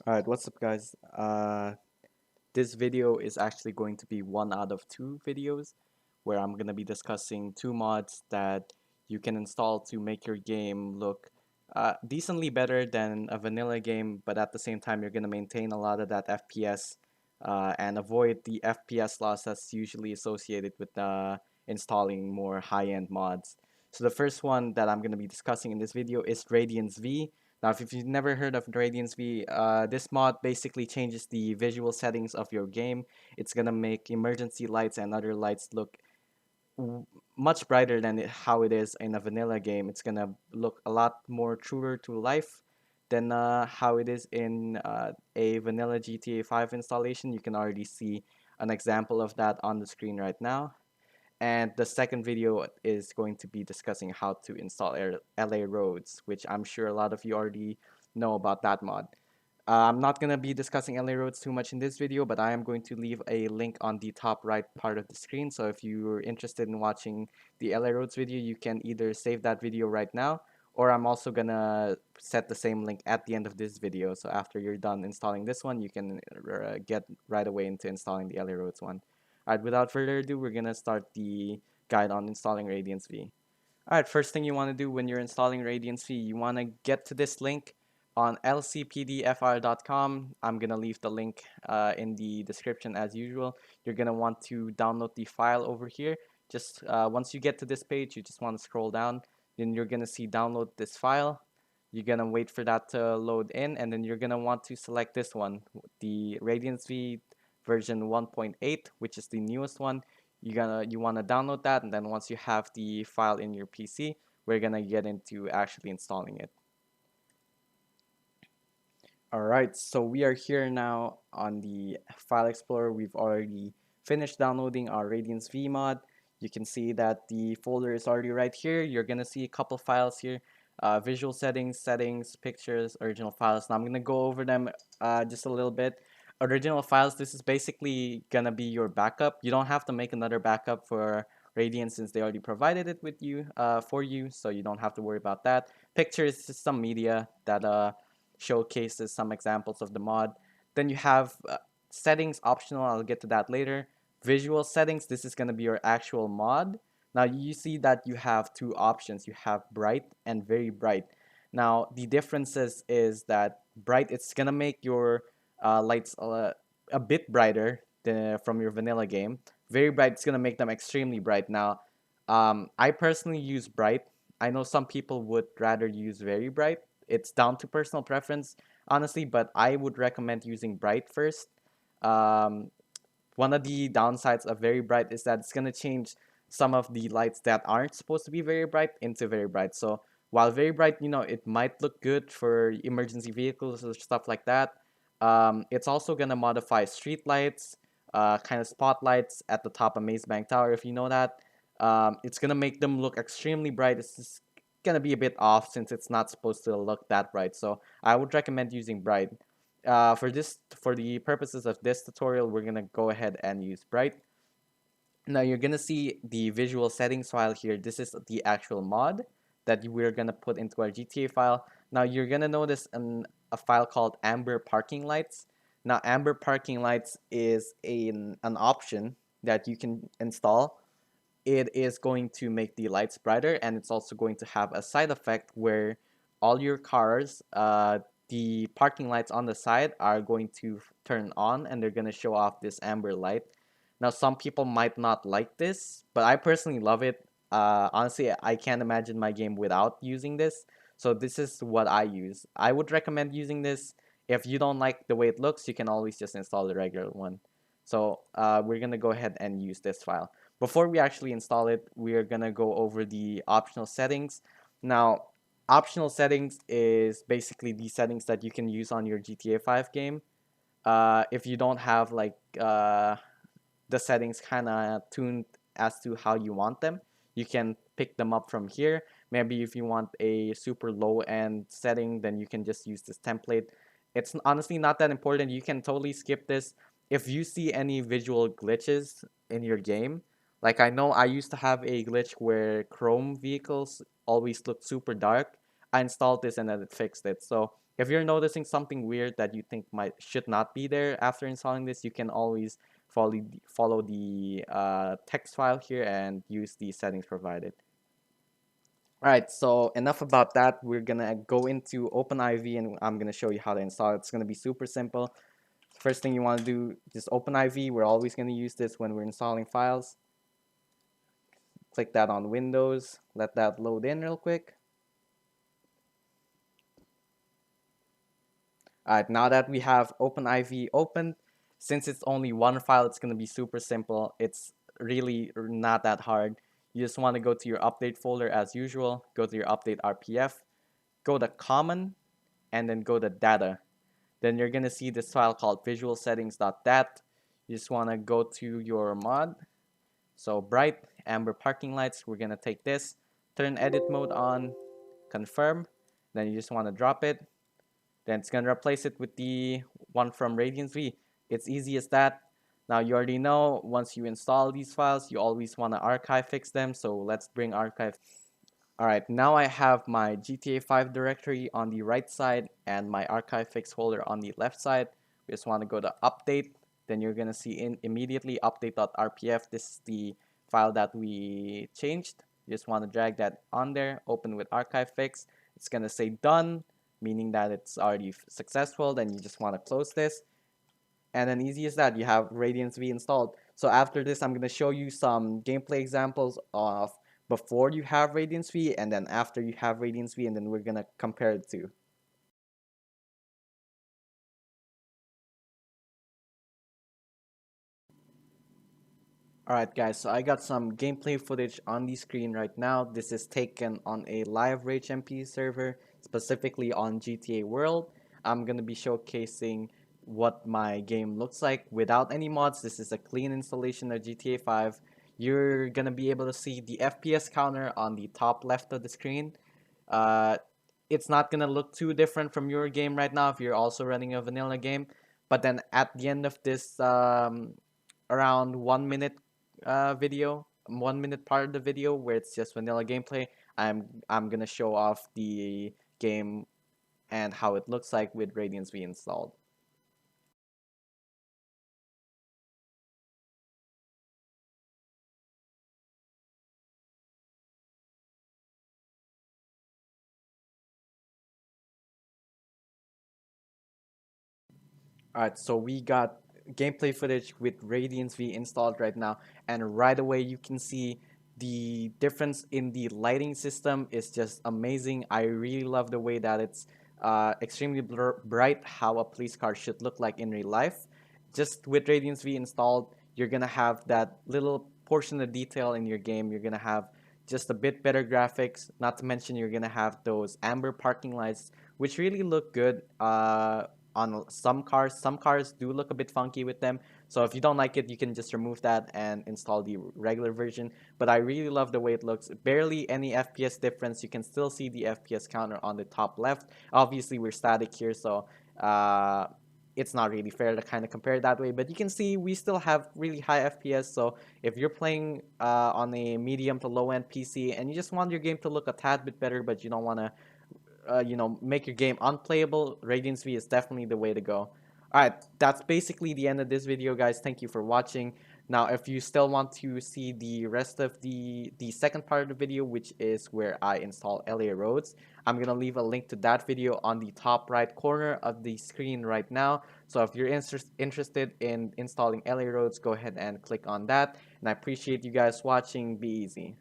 Alright, what's up guys? This video is actually going to be one out of two videos where I'm going to be discussing two mods that you can install to make your game look decently better than a vanilla game, but at the same time you're going to maintain a lot of that FPS and avoid the FPS loss that's usually associated with installing more high-end mods. So the first one that I'm going to be discussing in this video is RadianceV. Now, if you've never heard of RadianceV, this mod basically changes the visual settings of your game. It's gonna make emergency lights and other lights look much brighter than how it is in a vanilla game. It's gonna look a lot more truer to life than how it is in a vanilla GTA 5 installation. You can already see an example of that on the screen right now. And the second video is going to be discussing how to install LA Roads, which I'm sure a lot of you already know about that mod. I'm not going to be discussing LA Roads too much in this video, but I am going to leave a link on the top right part of the screen. So if you're interested in watching the LA Roads video, you can either save that video right now, or I'm also going to set the same link at the end of this video. So after you're done installing this one, you can get right away into installing the LA Roads one. Alright, without further ado, we're going to start the guide on installing RadianceV. Alright, first thing you want to do when you're installing RadianceV, you want to get to this link on lcpdfr.com. I'm going to leave the link in the description as usual. You're going to want to download the file over here. Just once you get to this page, you just want to scroll down. Then you're going to see download this file. You're going to wait for that to load in, and then you're going to want to select this one, the RadianceV version 1.8, which is the newest one. You want to download that, and then once you have the file in your PC, we're gonna get into actually installing it. Alright, so we are here now on the file explorer. We've already finished downloading our RadianceV mod. You can see that the folder is already right here. You're gonna see a couple files here. Visual settings, pictures, original files. Now I'm gonna go over them just a little bit. Original files, this is basically gonna be your backup. You don't have to make another backup for Radiant since they already provided it with you for you, so you don't have to worry about that. Pictures is some media that showcases some examples of the mod. Then you have settings optional. I'll get to that later. Visual settings, this is going to be your actual mod. Now you see that you have two options. You have bright and very bright. Now the differences is that bright, it's going to make your lights a bit brighter from your vanilla game. Very bright, it's going to make them extremely bright. Now I personally use bright. I know some people would rather use very bright. It's down to personal preference, honestly, but I would recommend using bright first. Um, One of the downsides of very bright is that it's going to change some of the lights that aren't supposed to be very bright into very bright. So while very bright, it might look good for emergency vehicles or stuff like that. It's also going to modify street lights, kind of spotlights at the top of Maze Bank Tower, if you know that. It's going to make them look extremely bright. It's just gonna be a bit off since it's not supposed to look that bright. So I would recommend using bright. For the purposes of this tutorial, we're gonna go ahead and use bright. Now you're gonna see the visual settings file here. This is the actual mod that we're gonna put into our GTA file. Now you're gonna notice a file called Amber Parking Lights. Now Amber Parking Lights is an option that you can install. It is going to make the lights brighter, and it's also going to have a side effect where all your cars, the parking lights on the side are going to turn on, and they're going to show off this amber light. Now some people might not like this, but I personally love it. Honestly, I can't imagine my game without using this, so this is what I use. I would recommend using this. If you don't like the way it looks, you can always just install the regular one. So we're going to go ahead and use this file. Before we actually install it, we are going to go over the optional settings. Now, optional settings is basically the settings that you can use on your GTA 5 game. If you don't have the settings kind of tuned as to how you want them, you can pick them up from here. Maybe if you want a super low end setting, then you can just use this template. It's honestly not that important. You can totally skip this. If you see any visual glitches in your game, like I know I used to have a glitch where chrome vehicles always looked super dark. I installed this and then it fixed it. So if you're noticing something weird that you think should not be there after installing this, you can always follow the text file here and use the settings provided. All right, so enough about that. We're gonna go into OpenIV and I'm gonna show you how to install it. It's gonna be super simple. First thing you want to do, just OpenIV. We're always gonna use this when we're installing files. Click that on Windows. Let that load in real quick. All right, now that we have OpenIV open, since it's only one file, it's gonna be super simple. It's really not that hard. You just want to go to your update folder as usual. Go to your update RPF. Go to common, and then go to data. Then you're gonna see this file called visualsettings.dat. You just wanna go to your mod. So bright, amber parking lights, we're gonna take this, turn edit mode on, confirm, then you just wanna drop it. Then it's gonna replace it with the one from RadianceV. It's easy as that. Now you already know, once you install these files, you always wanna archive fix them. So let's bring archive. All right, now I have my GTA 5 directory on the right side and my archive fix folder on the left side. We just want to go to update. Then you're going to see immediately update.rpf. This is the file that we changed. You just want to drag that on there, open with archive fix. It's going to say done, meaning that it's already successful. Then you just want to close this. And then easy as that, you have RadianceV installed. So after this, I'm going to show you some gameplay examples of before you have RadianceV and then after you have RadianceV, and then we're going to compare the two. Alright guys, so I got some gameplay footage on the screen right now. This is taken on a live RageMP server, specifically on GTA World. I'm going to be showcasing what my game looks like without any mods. This is a clean installation of GTA 5. You're going to be able to see the FPS counter on the top left of the screen. Uh, it's not going to look too different from your game right now if you're also running a vanilla game. But then at the end of this around 1 minute video, 1 minute part of the video where it's just vanilla gameplay, I'm gonna show off the game and how it looks like with RadianceV installed. Alright, so we got gameplay footage with RadianceV installed right now, and right away you can see the difference in the lighting system is just amazing. I really love the way that it's extremely bright, how a police car should look like in real life. Just with RadianceV installed, you're gonna have that little portion of detail in your game. You're gonna have just a bit better graphics, not to mention you're gonna have those amber parking lights, which really look good. On some cars. Some cars do look a bit funky with them. So if you don't like it, you can just remove that and install the regular version. But I really love the way it looks. Barely any FPS difference. You can still see the FPS counter on the top left. Obviously, we're static here, so it's not really fair to kind of compare it that way. But you can see we still have really high FPS. So if you're playing on a medium to low end PC and you just want your game to look a tad bit better, but you don't want to make your game unplayable, RadianceV is definitely the way to go. Alright, that's basically the end of this video, guys. Thank you for watching. Now, if you still want to see the rest of the second part of the video, which is where I install LA roads, I'm going to leave a link to that video on the top right corner of the screen right now. So if you're interested in installing LA roads, go ahead and click on that. And I appreciate you guys watching. Be easy.